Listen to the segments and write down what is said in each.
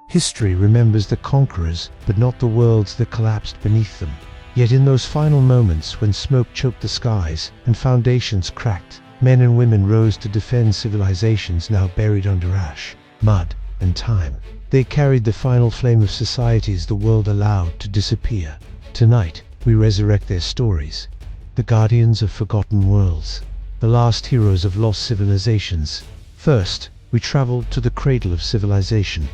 History remembers the conquerors, but not the worlds that collapsed beneath them. Yet in those final moments when smoke choked the skies and foundations cracked, men and women rose to defend civilizations now buried under ash, mud, and time. They carried the final flame of societies the world allowed to disappear. Tonight, we resurrect their stories. The guardians of forgotten worlds. The last heroes of lost civilizations. First, we travel to the cradle of civilization.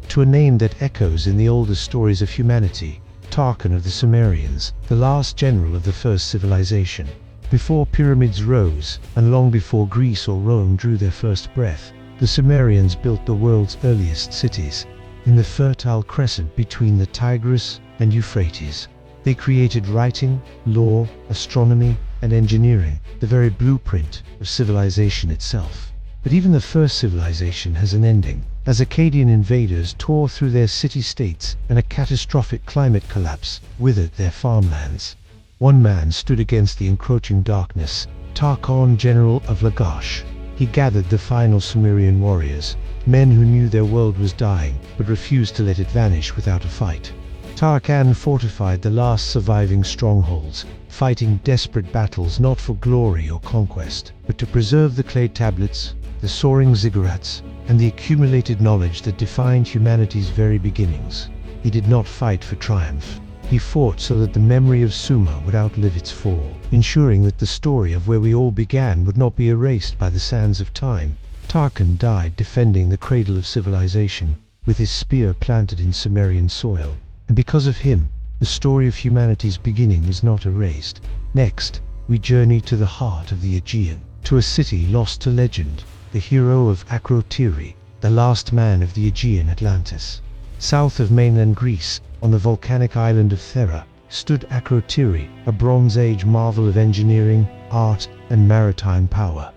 To a name that echoes in the oldest stories of humanity. Tarkan of the Sumerians, the last general of the first civilization. Before pyramids rose, and long before Greece or Rome drew their first breath, the Sumerians built the world's earliest cities. In the Fertile Crescent between the Tigris and Euphrates. They created writing, law, astronomy, and engineering, the very blueprint of civilization itself. But even the first civilization has an ending, as Akkadian invaders tore through their city-states and a catastrophic climate collapse withered their farmlands. One man stood against the encroaching darkness, Tarkan, general of Lagash. He gathered the final Sumerian warriors, men who knew their world was dying, but refused to let it vanish without a fight. Tarkan fortified the last surviving strongholds, fighting desperate battles not for glory or conquest, but to preserve the clay tablets, the soaring ziggurats, and the accumulated knowledge that defined humanity's very beginnings. He did not fight for triumph. He fought so that the memory of Sumer would outlive its fall, ensuring that the story of where we all began would not be erased by the sands of time. Tarkan died defending the cradle of civilization, with his spear planted in Sumerian soil. And because of him, the story of humanity's beginning is not erased. Next, we journey to the heart of the Aegean, to a city lost to legend, the Hero of Akrotiri, the last man of the Aegean Atlantis. South of mainland Greece, on the volcanic island of Thera, stood Akrotiri, a Bronze Age marvel of engineering, art, and maritime power.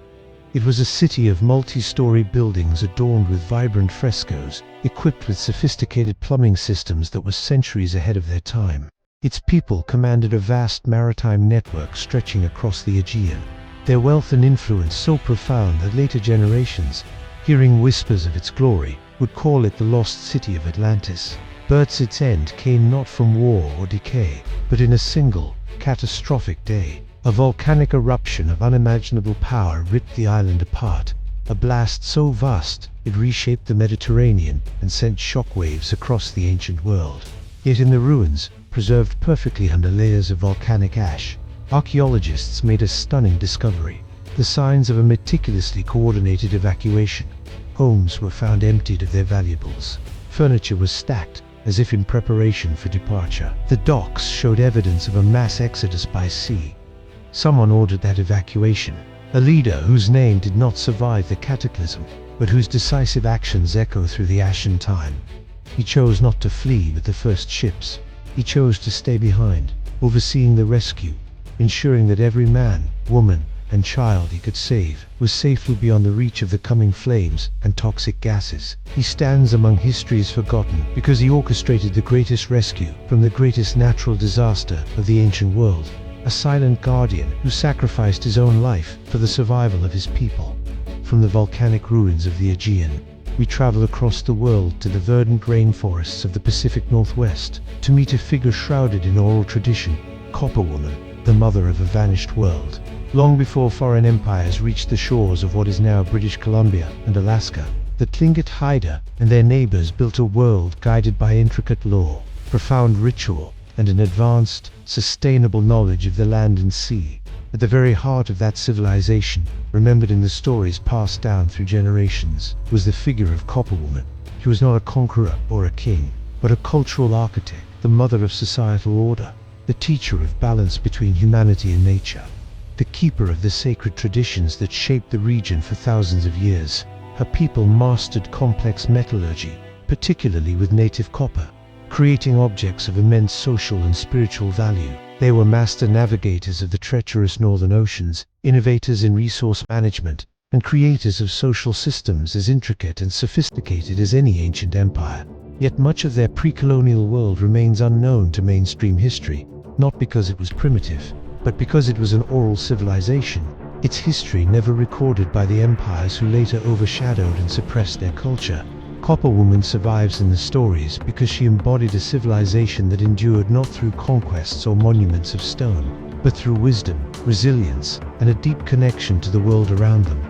It was a city of multi-story buildings adorned with vibrant frescoes, equipped with sophisticated plumbing systems that were centuries ahead of their time. Its people commanded a vast maritime network stretching across the Aegean. Their wealth and influence so profound that later generations, hearing whispers of its glory, would call it the lost city of Atlantis. But its end came not from war or decay, but in a single, catastrophic day. A volcanic eruption of unimaginable power ripped the island apart, a blast so vast it reshaped the Mediterranean and sent shockwaves across the ancient world. Yet in the ruins, preserved perfectly under layers of volcanic ash, archaeologists made a stunning discovery: the signs of a meticulously coordinated evacuation. Homes were found emptied of their valuables. Furniture was stacked, as if in preparation for departure. The docks showed evidence of a mass exodus by sea. Someone ordered that evacuation, a leader whose name did not survive the cataclysm, but whose decisive actions echo through the ashen time. He chose not to flee with the first ships. He chose to stay behind, overseeing the rescue, ensuring that every man, woman, and child he could save was safely beyond the reach of the coming flames and toxic gases. He stands among history's forgotten because he orchestrated the greatest rescue from the greatest natural disaster of the ancient world. A silent guardian who sacrificed his own life for the survival of his people. From the volcanic ruins of the Aegean, we travel across the world to the verdant rainforests of the Pacific Northwest to meet a figure shrouded in oral tradition, Copper Woman, the mother of a vanished world. Long before foreign empires reached the shores of what is now British Columbia and Alaska, the Tlingit Haida and their neighbors built a world guided by intricate law, profound ritual, and an advanced, sustainable knowledge of the land and sea. At the very heart of that civilization, remembered in the stories passed down through generations, was the figure of Copper Woman. She was not a conqueror or a king, but a cultural architect, the mother of societal order, the teacher of balance between humanity and nature, the keeper of the sacred traditions that shaped the region for thousands of years. Her people mastered complex metallurgy, particularly with native copper, creating objects of immense social and spiritual value. They were master navigators of the treacherous northern oceans, innovators in resource management, and creators of social systems as intricate and sophisticated as any ancient empire. Yet much of their pre-colonial world remains unknown to mainstream history, not because it was primitive, but because it was an oral civilization, its history never recorded by the empires who later overshadowed and suppressed their culture. Copper Woman survives in the stories because she embodied a civilization that endured not through conquests or monuments of stone, but through wisdom, resilience, and a deep connection to the world around them.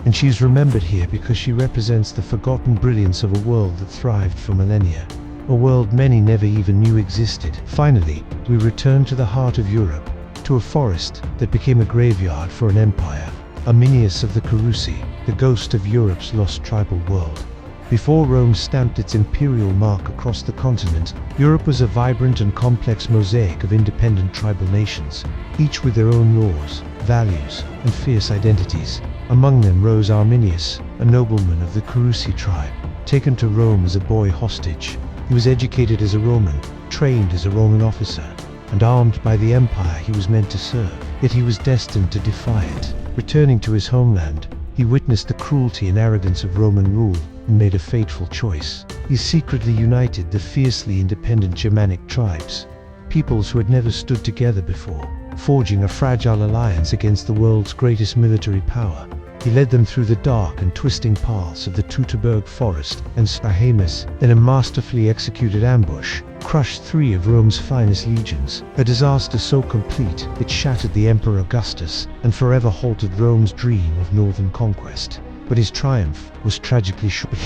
And she is remembered here because she represents the forgotten brilliance of a world that thrived for millennia, a world many never even knew existed. Finally, we return to the heart of Europe, to a forest that became a graveyard for an empire, Arminius of the Carusi, the ghost of Europe's lost tribal world. Before Rome stamped its imperial mark across the continent, Europe was a vibrant and complex mosaic of independent tribal nations, each with their own laws, values, and fierce identities. Among them rose Arminius, a nobleman of the Carusi tribe, taken to Rome as a boy hostage. He was educated as a Roman, trained as a Roman officer, and armed by the empire he was meant to serve. Yet he was destined to defy it. Returning to his homeland, he witnessed the cruelty and arrogance of Roman rule and made a fateful choice. He secretly united the fiercely independent Germanic tribes, peoples who had never stood together before, forging a fragile alliance against the world's greatest military power. He led them through the dark and twisting paths of the Teutoburg forest, and Strahemus, in a masterfully executed ambush, crushed 3 of Rome's finest legions, a disaster so complete it shattered the Emperor Augustus and forever halted Rome's dream of northern conquest. But his triumph was tragically short.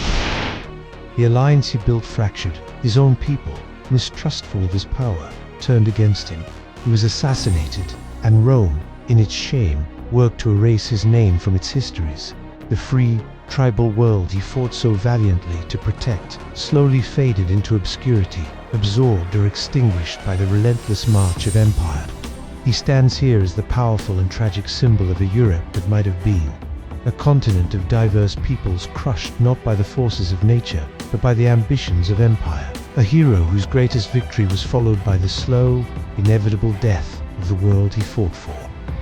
The alliance he built fractured. His own people, mistrustful of his power, turned against him. He was assassinated, and Rome, in its shame, worked to erase his name from its histories. The free, tribal world he fought so valiantly to protect slowly faded into obscurity, absorbed or extinguished by the relentless march of empire. He stands here as the powerful and tragic symbol of a Europe that might have been, a continent of diverse peoples crushed not by the forces of nature, but by the ambitions of empire. A hero whose greatest victory was followed by the slow, inevitable death of the world he fought for.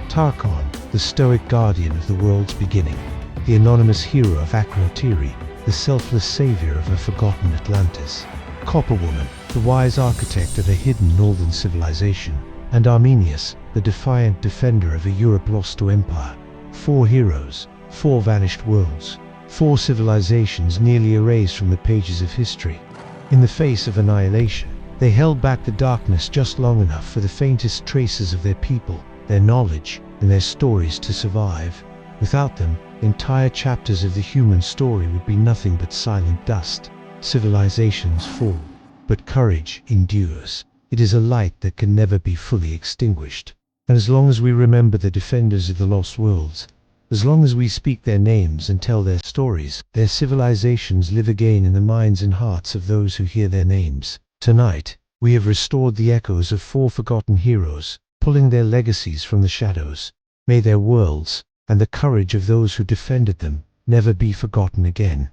Tarkan, the stoic guardian of the world's beginning. The anonymous hero of Akrotiri, the selfless savior of a forgotten Atlantis. Copper Woman, the wise architect of a hidden northern civilization. And Arminius, the defiant defender of a Europe lost to empire. 4 heroes, 4 vanished worlds, 4 civilizations nearly erased from the pages of history. In the face of annihilation, they held back the darkness just long enough for the faintest traces of their people, their knowledge, and their stories to survive. Without them, entire chapters of the human story would be nothing but silent dust. Civilizations fall, but courage endures. It is a light that can never be fully extinguished. And as long as we remember the defenders of the lost worlds, as long as we speak their names and tell their stories, their civilizations live again in the minds and hearts of those who hear their names. Tonight, we have restored the echoes of 4 forgotten heroes, pulling their legacies from the shadows. May their worlds, and the courage of those who defended them, never be forgotten again.